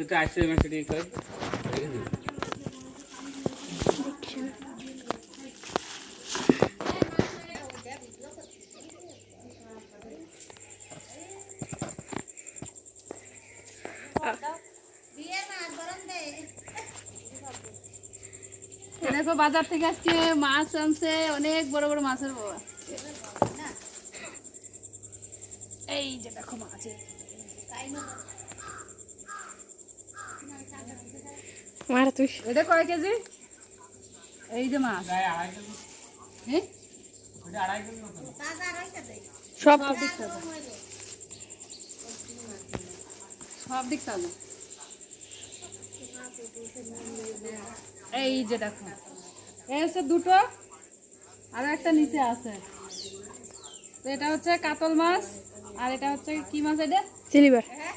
তো আসছে মাছটি কই দেখো বাজার থেকে আজকে মাছ আনছে, অনেক বড় বড় মাছের বাবা। এই যে দেখো মাছ, এটা কয় কেজি? এই যে মাছ সব দিক তাজা, সব দিক তাজা। এই যে দেখো এই হচ্ছে দুটো, আর একটা নিচে আছে। তো এটা হচ্ছে কাতল মাছ, আর এটা হচ্ছে কি মাছ? এটা সিলভার।